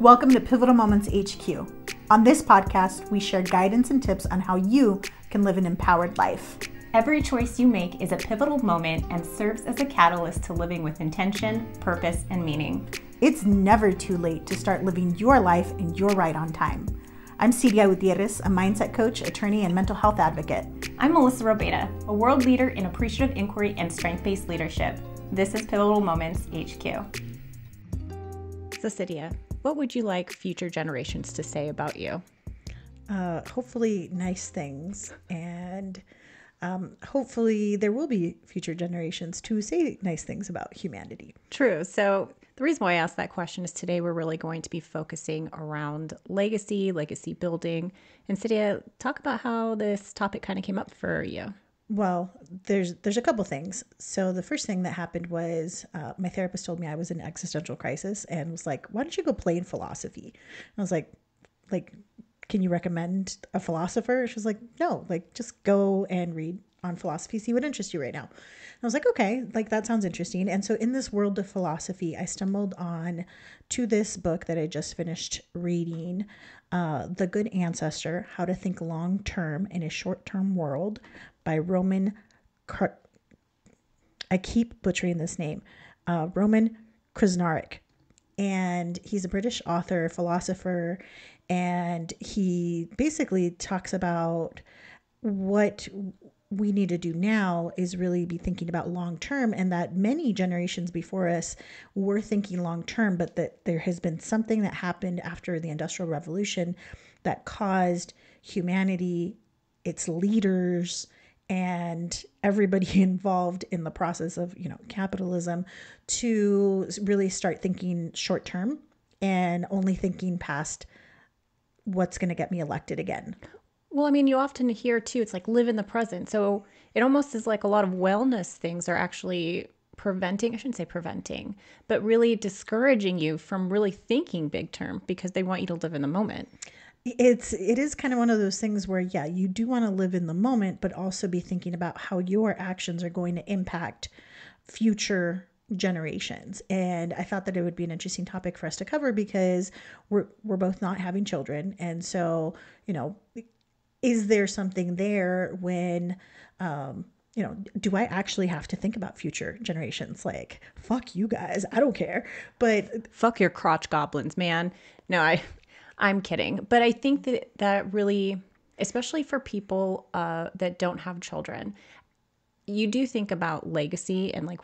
Welcome to Pivotal Moments HQ. On this podcast, we share guidance and tips on how you can live an empowered life. Every choice you make is a pivotal moment and serves as a catalyst to living with intention, purpose, and meaning. It's never too late to start living your life and your right on time. I'm Cilia Gutierrez, a mindset coach, attorney, and mental health advocate. I'm Melissa Robeda, a world leader in appreciative inquiry and strength-based leadership. This is Pivotal Moments HQ. So, Cilia, what would you like future generations to say about you? Hopefully nice things, and hopefully there will be future generations to say nice things about humanity. True. So the reason why I asked that question is today we're really going to be focusing around legacy building. And Cilia, talk about how this topic kind of came up for you. Well, there's a couple things. So the first thing that happened was my therapist told me I was in existential crisis and was like, why don't you go play in philosophy? I was like, can you recommend a philosopher? She was like, no, just go and read on philosophy, see what interests you right now. I was like, okay, that sounds interesting. And so in this world of philosophy, I stumbled on to this book that I just finished reading, The Good Ancestor, How to Think Long-Term in a Short-Term World by Roman, I keep butchering this name, Roman Krznaric. And he's a British author, philosopher, and he basically talks about what we need to do now is really be thinking about long term, and that many generations before us were thinking long term, but that there has been something that happened after the Industrial Revolution that caused humanity, its leaders, and everybody involved in the process of, capitalism to really start thinking short term and only thinking past what's going to get me elected again. Well, I mean, you often hear too, it's like live in the present. So it almost is like a lot of wellness things are actually preventing, I shouldn't say preventing, but really discouraging you from really thinking big term because they want you to live in the moment. It is kind of one of those things where, yeah, you do want to live in the moment, but also be thinking about how your actions are going to impact future generations. And I thought that it would be an interesting topic for us to cover because we're both not having children. And so, is there something there when, do I actually have to think about future generations? Like, fuck you guys, I don't care. But fuck your crotch goblins, man. No, I'm kidding. But I think that really, especially for people that don't have children, you do think about legacy and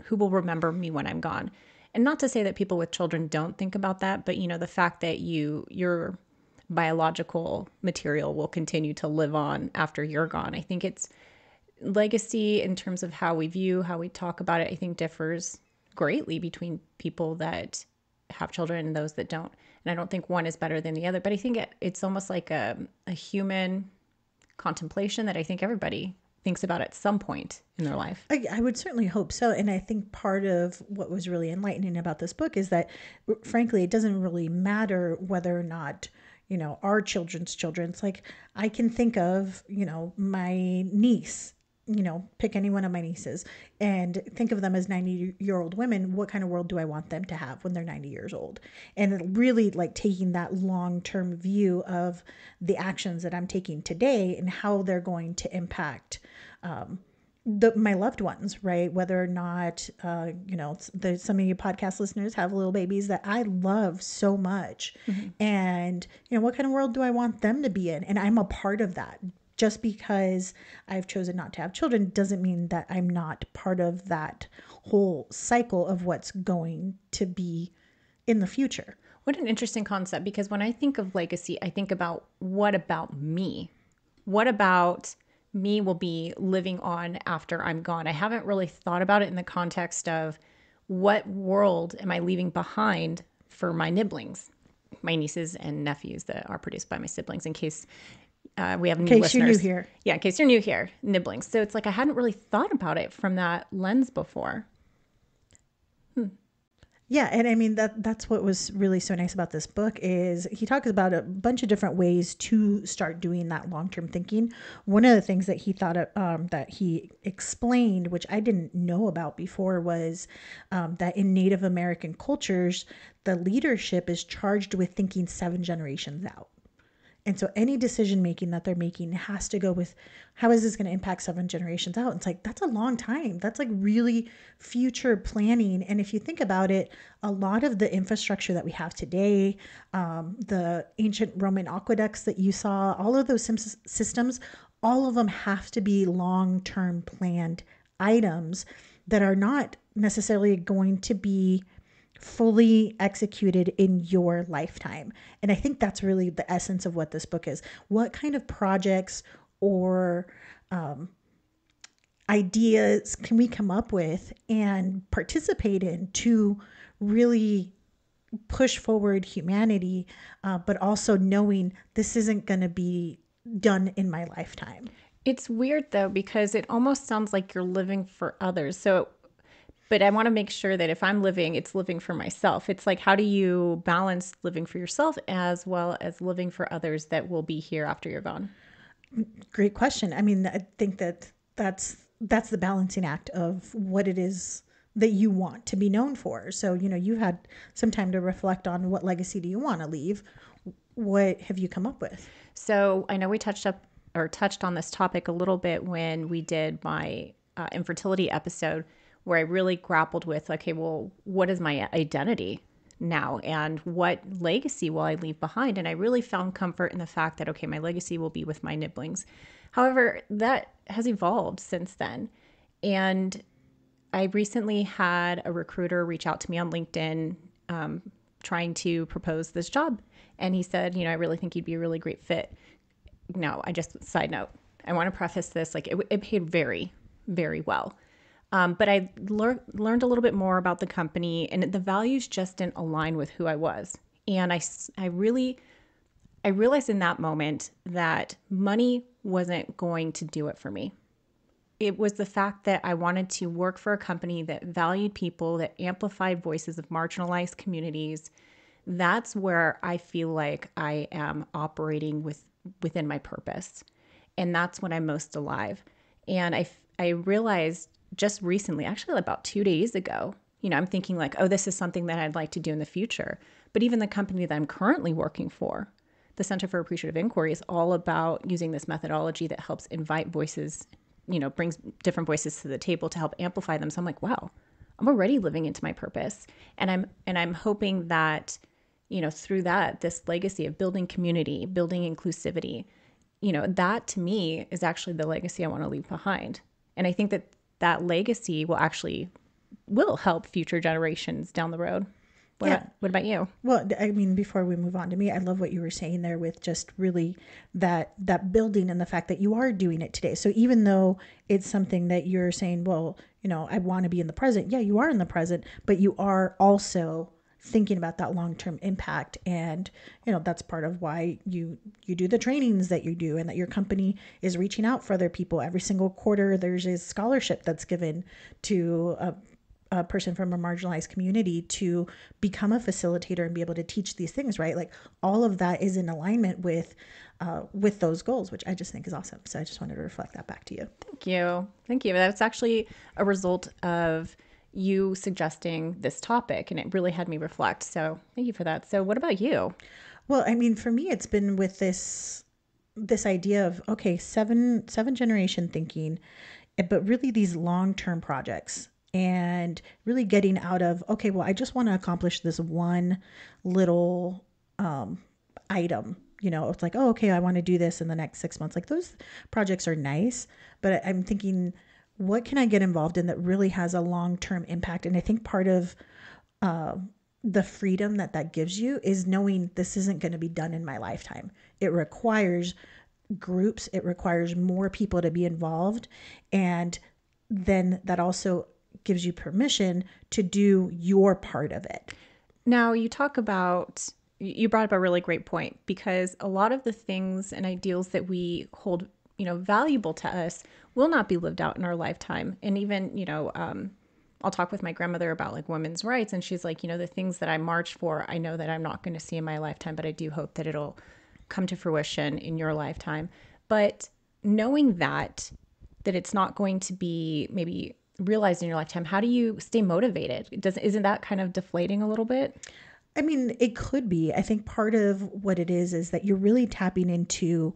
who will remember me when I'm gone. And not to say that people with children don't think about that, but the fact that your biological material will continue to live on after you're gone. I think it's legacy in terms of how we talk about it, I think differs greatly between people that have children and those that don't. And I don't think one is better than the other, but I think it's almost like a human contemplation that I think everybody thinks about at some point in their life. I would certainly hope so. And I think part of what was really enlightening about this book is that, frankly, it doesn't really matter whether or not, our children's children. It's like, I can think of, my niece, pick any one of my nieces and think of them as 90-year-old women. What kind of world do I want them to have when they're 90 years old? And really taking that long-term view of the actions that I'm taking today and how they're going to impact my loved ones, right? Whether or not, there's some of you podcast listeners have little babies that I love so much. Mm-hmm. And, what kind of world do I want them to be in? And I'm a part of that. Just because I've chosen not to have children doesn't mean that I'm not part of that whole cycle of what's going to be in the future. What an interesting concept, because when I think of legacy, I think about what about me? What about me will be living on after I'm gone? I haven't really thought about it in the context of what world am I leaving behind for my nibblings, my nieces and nephews that are produced by my siblings, in case we have new listeners. In case you're new here. Yeah, in case you're new here, nibblings. So it's like I hadn't really thought about it from that lens before. Yeah, and I mean that's what was really so nice about this book is he talks about a bunch of different ways to start doing that long-term thinking. One of the things that he thought of, that he explained, which I didn't know about before, was that in Native American cultures, the leadership is charged with thinking 7 generations out. And so any decision making that they're making has to go with how is this going to impact 7 generations out? It's like that's a long time. That's like really future planning. And if you think about it, a lot of the infrastructure that we have today, the ancient Roman aqueducts that you saw, all of those systems, all of them have to be long term planned items that are not necessarily going to be fully executed in your lifetime. And I think that's really the essence of what this book is. What kind of projects or ideas can we come up with and participate in to really push forward humanity, but also knowing this isn't going to be done in my lifetime? It's weird though, because it almost sounds like you're living for others. So, but I want to make sure that if I'm living, it's living for myself. It's like, how do you balance living for yourself as well as living for others that will be here after you're gone? Great question. I mean, I think that that's the balancing act of what it is that you want to be known for. So, you've had some time to reflect on what legacy do you want to leave? What have you come up with? So I know we touched on this topic a little bit when we did my infertility episode, where I really grappled with, okay, well, what is my identity now and what legacy will I leave behind? And I really found comfort in the fact that, okay, my legacy will be with my nibblings. However, that has evolved since then. And I recently had a recruiter reach out to me on LinkedIn, trying to propose this job. And he said, I really think you'd be a really great fit. No, side note, I want to preface this, like it paid very, very well. But I learned a little bit more about the company, and the values just didn't align with who I was. And I realized in that moment that money wasn't going to do it for me. It was the fact that I wanted to work for a company that valued people, that amplified voices of marginalized communities. That's where I feel like I am operating within my purpose. And that's when I'm most alive. And I realized just recently, actually about 2 days ago, I'm thinking like, oh, this is something that I'd like to do in the future. But even the company that I'm currently working for, the Center for Appreciative Inquiry, is all about using this methodology that helps invite voices, brings different voices to the table to help amplify them. So I'm like, wow, I'm already living into my purpose. And I'm hoping that, through that, this legacy of building community, building inclusivity, that to me is actually the legacy I want to leave behind. And I think that legacy will help future generations down the road. What about you? Well, I mean, before we move on to me, I love what you were saying there with just really that building and the fact that you are doing it today. So even though it's something that you're saying, well, I want to be in the present. Yeah, you are in the present, but you are also thinking about that long-term impact. And, that's part of why you do the trainings that you do, and that your company is reaching out for other people. Every single quarter, there's a scholarship that's given to a person from a marginalized community to become a facilitator and be able to teach these things, right? Like all of that is in alignment with those goals, which I just think is awesome. So I just wanted to reflect that back to you. Thank you. That's actually a result of you suggesting this topic, and it really had me reflect. So thank you for that. So what about you? Well, I mean, for me, it's been with this idea of, okay, seven generation thinking, but really these long-term projects, and really getting out of, okay, well, I just want to accomplish this one little item. It's like, oh, okay, I want to do this in the next 6 months. Like those projects are nice, but I'm thinking, what can I get involved in that really has a long-term impact? And I think part of the freedom that gives you is knowing this isn't going to be done in my lifetime. It requires groups. It requires more people to be involved. And then that also gives you permission to do your part of it. Now you brought up a really great point, because a lot of the things and ideals that we hold, valuable to us will not be lived out in our lifetime. And even, I'll talk with my grandmother about like women's rights. And she's like, the things that I marched for, I know that I'm not going to see in my lifetime, but I do hope that it'll come to fruition in your lifetime. But knowing that it's not going to be maybe realized in your lifetime, how do you stay motivated? Isn't that kind of deflating a little bit? I mean, it could be. I think part of what it is that you're really tapping into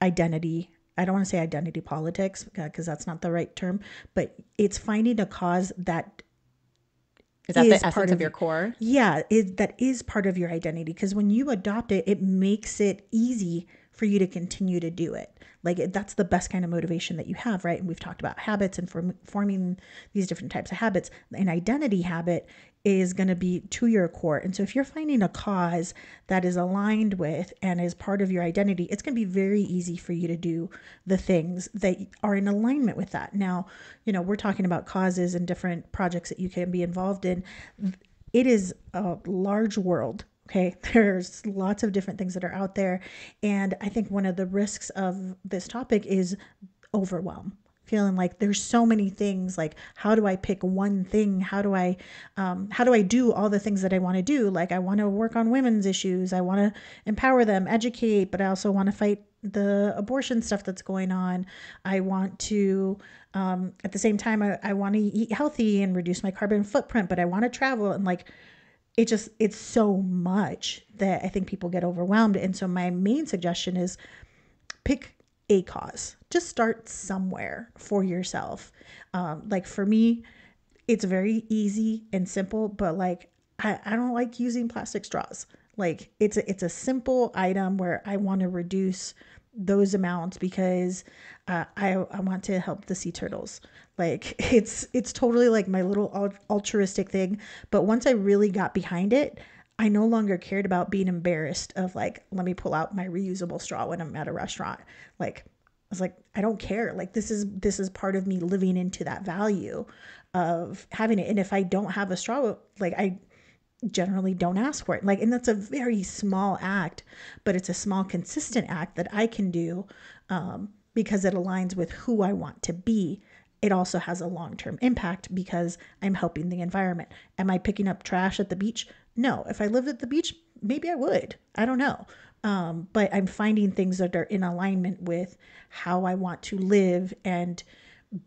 identity. I don't want to say identity politics because that's not the right term, but it's finding a cause that Is that is the part essence of your core? yeah, that is part of your identity. Because when you adopt it, it makes it easy for you to continue to do it. Like that's the best kind of motivation that you have, right? And we've talked about habits and forming these different types of habits. An identity habit is going to be to your core. And so if you're finding a cause that is aligned with and is part of your identity, it's going to be very easy for you to do the things that are in alignment with that. Now, we're talking about causes and different projects that you can be involved in. It is a large world. Okay, there's lots of different things that are out there. And I think one of the risks of this topic is overwhelm. Feeling like there's so many things, like how do I pick one thing? How do I do all the things that I want to do? Like I want to work on women's issues. I want to empower them, educate, but I also want to fight the abortion stuff that's going on. I want to, at the same time, I want to eat healthy and reduce my carbon footprint, but I want to travel and like, it's so much that I think people get overwhelmed. And so my main suggestion is pick a cause. Just start somewhere for yourself. Like for me, it's very easy and simple, but like I don't like using plastic straws. Like it's a simple item where I want to reduce those amounts because I want to help the sea turtles. Like it's totally like my little altruistic thing. But once I really got behind it, I no longer cared about being embarrassed of like, let me pull out my reusable straw when I'm at a restaurant. Like I was like, I don't care. Like this is part of me living into that value of having it. And if I don't have a straw, like I generally don't ask for it. Like, and that's a very small act, but it's a small, consistent act that I can do because it aligns with who I want to be. It also has a long-term impact because I'm helping the environment. Am I picking up trash at the beach? No. If I lived at the beach, maybe I would. I don't know. But I'm finding things that are in alignment with how I want to live and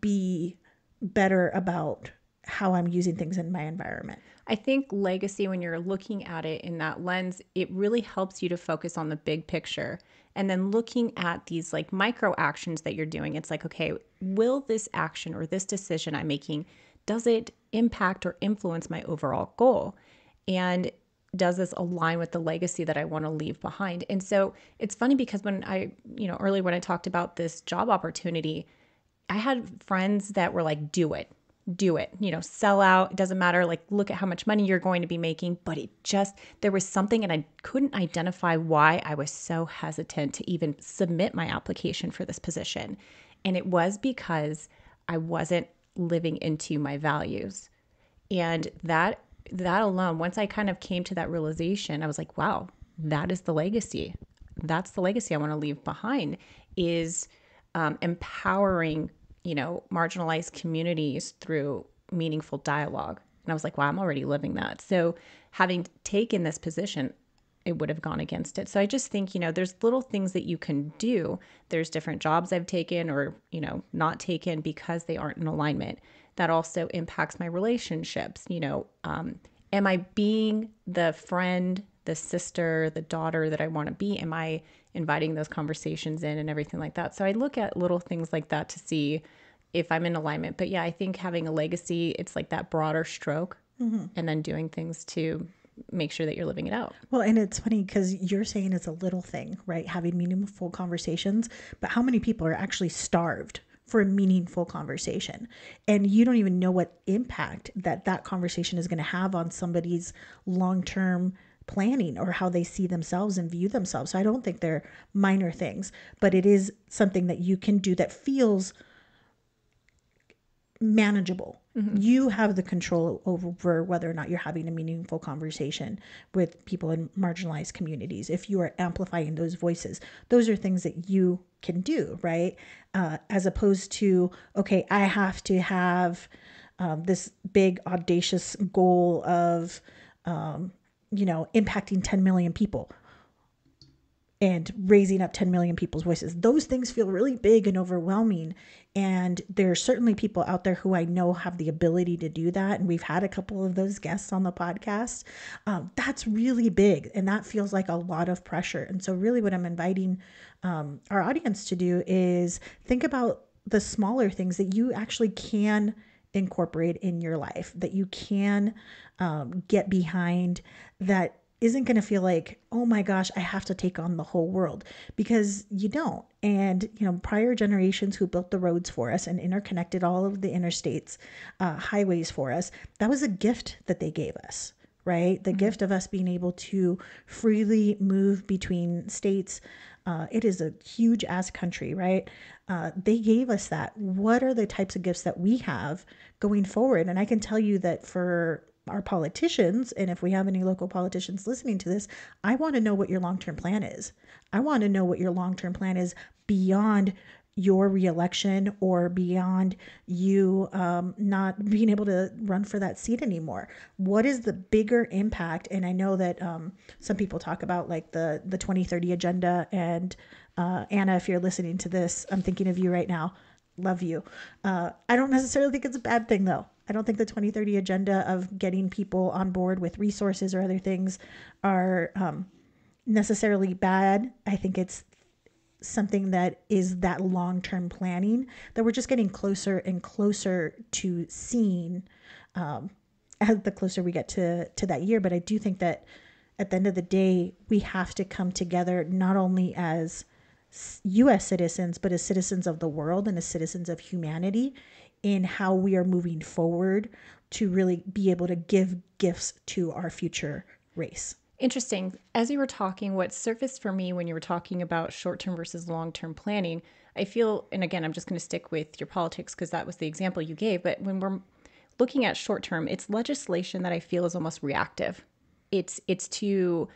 be better about how I'm using things in my environment. I think legacy, when you're looking at it in that lens, it really helps you to focus on the big picture. And then looking at these like micro actions that you're doing, it's like, okay, will this action or this decision I'm making, does it impact or influence my overall goal? And does this align with the legacy that I want to leave behind? And so it's funny because when earlier when I talked about this job opportunity, I had friends that were like, do it, sell out. It doesn't matter. Like, look at how much money you're going to be making. But there was something, and I couldn't identify why I was so hesitant to even submit my application for this position. And it was because I wasn't living into my values. And that alone, once I kind of came to that realization, I was like, wow, that is the legacy. That's the legacy I want to leave behind, is empowering marginalized communities through meaningful dialogue. And I was like, wow, I'm already living that. So having taken this position, it would have gone against it. So I just think, there's little things that you can do. There's different jobs I've taken or, not taken because they aren't in alignment. That also impacts my relationships. Am I being the friend, the sister, the daughter that I want to be? Am I inviting those conversations in and everything like that? So I look at little things like that to see if I'm in alignment. But yeah, I think having a legacy, it's like that broader stroke, and then doing things to make sure that you're living it out. Well, and it's funny because you're saying it's a little thing, right? Having meaningful conversations, but how many people are actually starved for a meaningful conversation? And you don't even know what impact that conversation is going to have on somebody's long-term planning or how they see themselves and view themselves. So I don't think they're minor things, but it is something that you can do that feels manageable. You have the control over whether or not you're having a meaningful conversation with people in marginalized communities. If you are amplifying those voices, those are things that you can do, right? As opposed to, okay, I have to have this big audacious goal of, impacting 10 million people and raising up 10 million people's voices. Those things feel really big and overwhelming. And there are certainly people out there who I know have the ability to do that. And we've had a couple of those guests on the podcast. That's really big. And that feels like a lot of pressure. And so really what I'm inviting our audience to do is think about the smaller things that you actually can incorporate in your life, that you can get behind, that isn't going to feel like, oh my gosh, I have to take on the whole world, because you don't. And, prior generations who built the roads for us and interconnected all of the interstates, highways for us, that was a gift that they gave us, right? The gift of us being able to freely move between states. It is a huge ass country, right? They gave us that. What are the types of gifts that we have going forward? And I can tell you that for our politicians, and if we have any local politicians listening to this, I want to know what your long-term plan is. I want to know what your long-term plan is beyond your reelection or beyond you not being able to run for that seat anymore. What is the bigger impact? And I know that some people talk about like the 2030 agenda. And Anna, if you're listening to this, I'm thinking of you right now. Love you. I don't necessarily think it's a bad thing, though. I don't think the 2030 agenda of getting people on board with resources or other things are necessarily bad. I think it's something that is that long-term planning that we're just getting closer and closer to seeing as the closer we get to that year. But I do think that at the end of the day, we have to come together not only as U.S. citizens, but as citizens of the world and as citizens of humanity in how we are moving forward to really be able to give gifts to our future race. Interesting. As you were talking, what surfaced for me when you were talking about short-term versus long-term planning, I feel, and again, I'm just going to stick with your politics because that was the example you gave, but when we're looking at short-term, it's legislation that I feel is almost reactive. It's to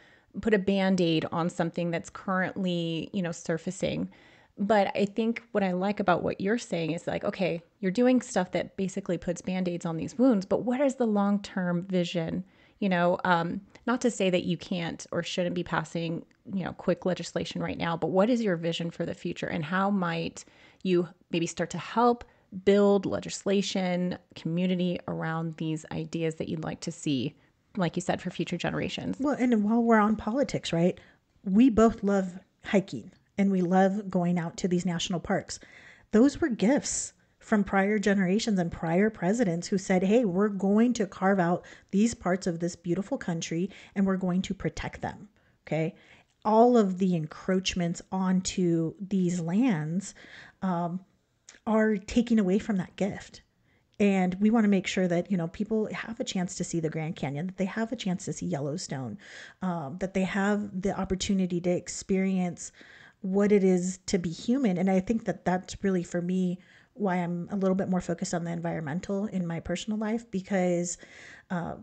put a Band-Aid on something that's currently, surfacing. But I think what I like about what you're saying is like, okay, you're doing stuff that basically puts Band-Aids on these wounds, but what is the long-term vision? Not to say that you can't or shouldn't be passing, quick legislation right now, but what is your vision for the future, and how might you maybe start to help build legislation, community around these ideas that you'd like to see, like you said, for future generations? Well, and while we're on politics, right, we both love hiking and we love going out to these national parks. Those were gifts from prior generations and prior presidents who said, hey, we're going to carve out these parts of this beautiful country and we're going to protect them. Okay. All of the encroachments onto these lands are taking away from that gift. And we want to make sure that, people have a chance to see the Grand Canyon, that they have a chance to see Yellowstone, that they have the opportunity to experience what it is to be human. And I think that that's really, for me, why I'm a little bit more focused on the environmental in my personal life, because I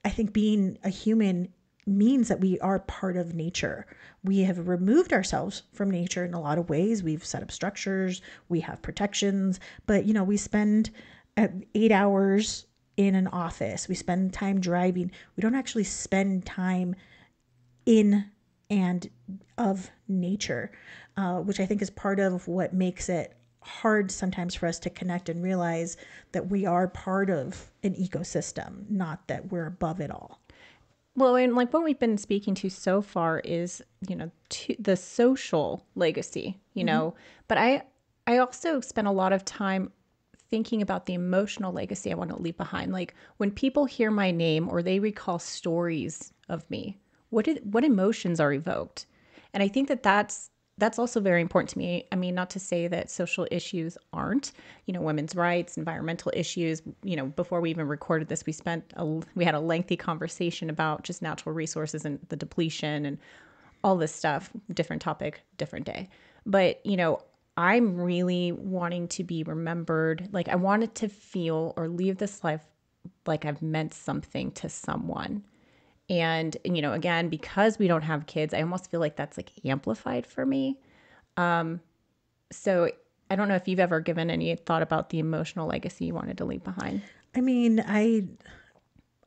think being a human means that we are part of nature. We have removed ourselves from nature in a lot of ways. We've set up structures, we have protections, but we spend 8 hours in an office. We spend time driving. We don't actually spend time in and of nature, which I think is part of what makes it hard sometimes for us to connect and realize that we are part of an ecosystem, not that we're above it all. Well, and like what we've been speaking to so far is, the social legacy, but I also spent a lot of time thinking about the emotional legacy I want to leave behind. Like when people hear my name or they recall stories of me, what emotions are evoked? And I think that that's also very important to me. I mean, not to say that social issues aren't, women's rights, environmental issues. Before we even recorded this, we had a lengthy conversation about just natural resources and the depletion and all this stuff. Different topic, different day. But, I'm really wanting to be remembered. Like I wanted to feel or leave this life like I've meant something to someone. And, again, because we don't have kids, I almost feel like that's like amplified for me. So I don't know if you've ever given any thought about the emotional legacy you wanted to leave behind. I mean, I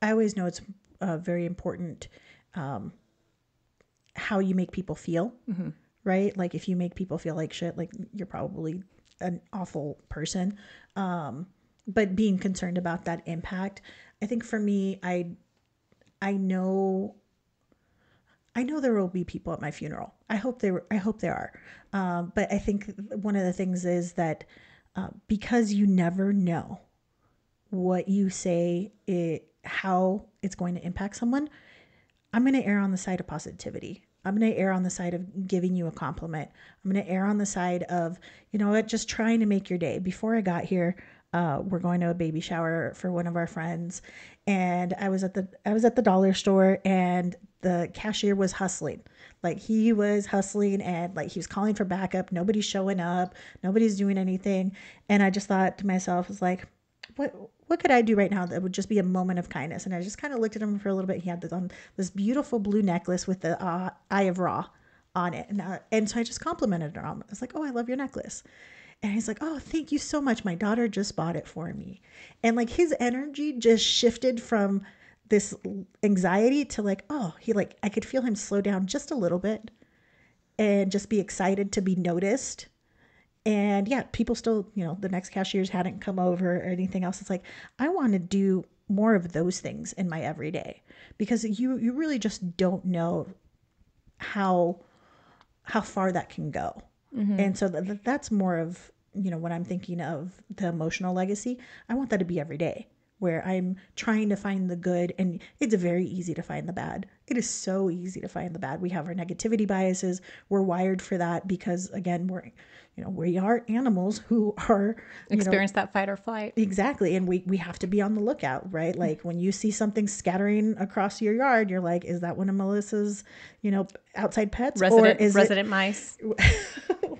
always know it's very important how you make people feel, right? Like if you make people feel like shit, like you're probably an awful person. But being concerned about that impact, I think for me, I know there will be people at my funeral. I hope there are. But I think one of the things is that because you never know what you say, how it's going to impact someone, I'm going to err on the side of positivity. I'm going to err on the side of giving you a compliment. I'm going to err on the side of, you know what, just trying to make your day. Before I got here, we're going to a baby shower for one of our friends, and I was at the dollar store, and the cashier was hustling. Like he was hustling, and like he was calling for backup. Nobody's showing up. Nobody's doing anything. And I just thought to myself, I was like, what could I do right now that would just be a moment of kindness? And I just kind of looked at him for a little bit. He had this beautiful blue necklace with the Eye of Ra on it. And so I just complimented him. I was like, oh, I love your necklace. And he's like, oh, thank you so much. My daughter just bought it for me. And like his energy just shifted from this anxiety to like, oh, I could feel him slow down just a little bit and just be excited to be noticed. And yeah, people still, the next cashiers hadn't come over or anything else. It's like, I want to do more of those things in my everyday, because you really just don't know how far that can go. And so that's more of, when I'm thinking of the emotional legacy, I want that to be every day, where I'm trying to find the good. And it's very easy to find the bad. It is so easy to find the bad. We have our negativity biases. We're wired for that because, again, we are animals who are experience that fight or flight. Exactly. And we have to be on the lookout, right? Like when you see something scattering across your yard, you're like, is that one of Melissa's, outside pets? Resident mice.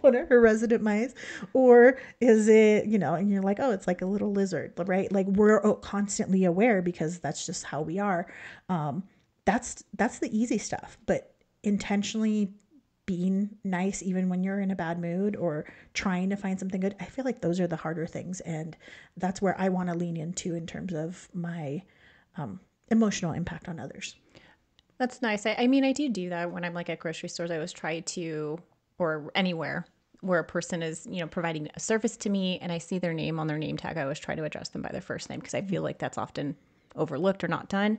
What are her resident mice? Or is it, and you're like, oh, it's like a little lizard, right? Like we're constantly aware because that's just how we are. That's the easy stuff, but intentionally being nice even when you're in a bad mood or trying to find something good, I feel like those are the harder things. And that's where I want to lean into in terms of my emotional impact on others. That's nice. I mean, I do that when I'm like at grocery stores. I always try to, or anywhere where a person is, providing a service to me and I see their name on their name tag, I always try to address them by their first name because I feel like that's often overlooked or not done.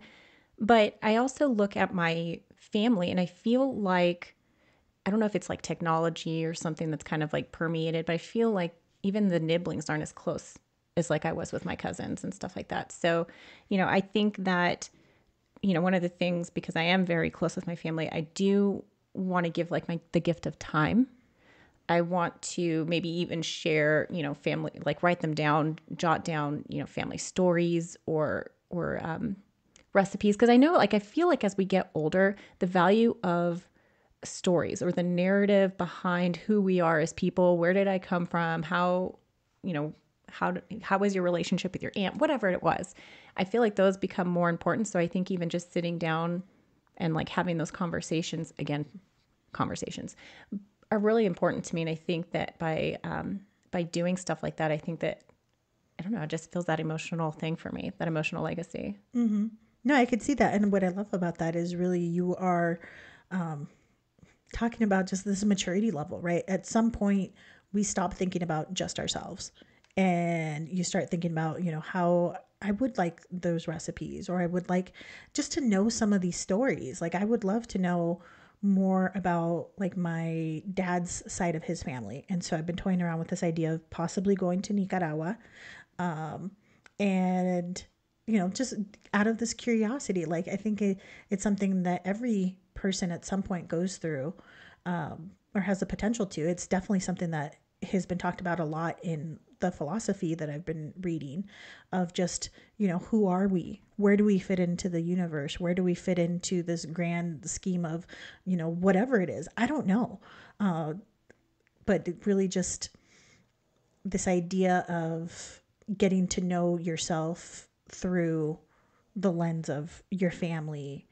But I also look at my family and I feel like, I don't know if it's like technology or something that's kind of like permeated, but I feel like even the nibblings aren't as close as like I was with my cousins and stuff like that. So, I think that, one of the things, because I am very close with my family, I do want to give like the gift of time. I want to maybe even share, family, like write them down, jot down, family stories or recipes. Cause I know, like, I feel like as we get older, the value of stories or the narrative behind who we are as people, where did I come from? How was your relationship with your aunt? Whatever it was. I feel like those become more important. So I think even just sitting down and like having those conversations are really important to me. And I think that by doing stuff like that, I think that, I don't know, it just feels that emotional thing for me, that emotional legacy. Mm-hmm. No, I could see that. And what I love about that is really you are talking about just this maturity level, right? At some point, we stop thinking about just ourselves and you start thinking about, how I would like those recipes, or I would like just to know some of these stories. Like I would love to know more about like my dad's side of his family. And so I've been toying around with this idea of possibly going to Nicaragua. And, just out of this curiosity, like I think it's something that every person at some point goes through or has the potential to. It's definitely something that has been talked about a lot in the philosophy that I've been reading of just, who are we? Where do we fit into the universe? Where do we fit into this grand scheme of, whatever it is? I don't know. But it really just this idea of getting to know yourself through the lens of your family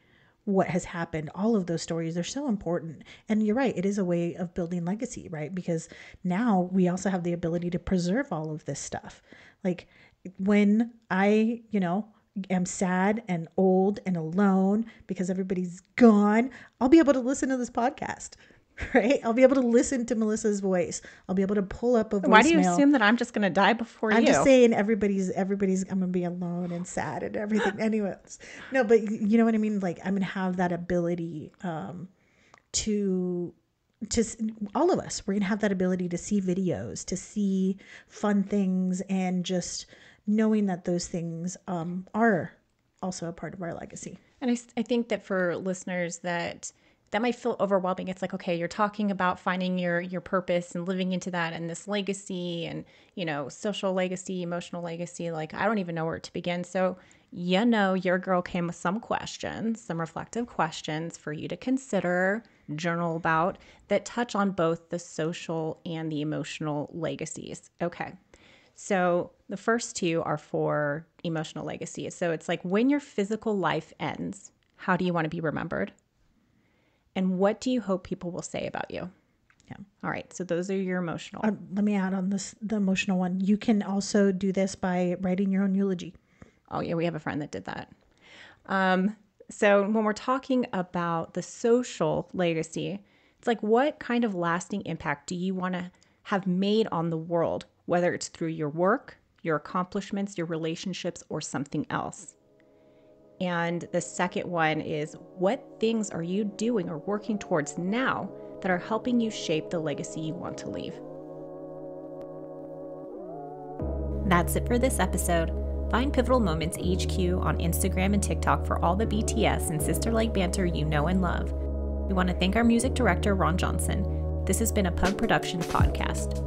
what has happened, all of those stories, they're so important. And you're right, it is a way of building legacy, right? Because now we also have the ability to preserve all of this stuff. Like when I, am sad and old and alone because everybody's gone, I'll be able to listen to this podcast. Right? I'll be able to listen to Melissa's voice. I'll be able to pull up a voicemail. Why do you assume that I'm just going to die before I'm you? just saying everybody's, I'm going to be alone and sad and everything. Anyways, no, but you know what I mean? Like I'm going to have that ability to all of us, we're going to have that ability to see videos, to see fun things, and just knowing that those things are also a part of our legacy. And I think that for listeners that might feel overwhelming. It's like, okay, you're talking about finding your purpose and living into that and this legacy and, social legacy, emotional legacy. Like, I don't even know where to begin. So, your girl came with some questions, some reflective questions for you to consider, journal about, that touch on both the social and the emotional legacies. Okay. So the first two are for emotional legacy. So it's like, when your physical life ends, how do you want to be remembered? And what do you hope people will say about you? Yeah. All right. So those are your emotional. Let me add on the emotional one. You can also do this by writing your own eulogy. Oh yeah. We have a friend that did that. So when we're talking about the social legacy, it's like, what kind of lasting impact do you want to have made on the world, whether it's through your work, your accomplishments, your relationships, or something else? And the second one is, what things are you doing or working towards now that are helping you shape the legacy you want to leave? That's it for this episode. Find Pivotal Moments HQ on Instagram and TikTok for all the BTS and sister-like banter you know and love. We want to thank our music director, Ron Johnson. This has been a Pug Productions podcast.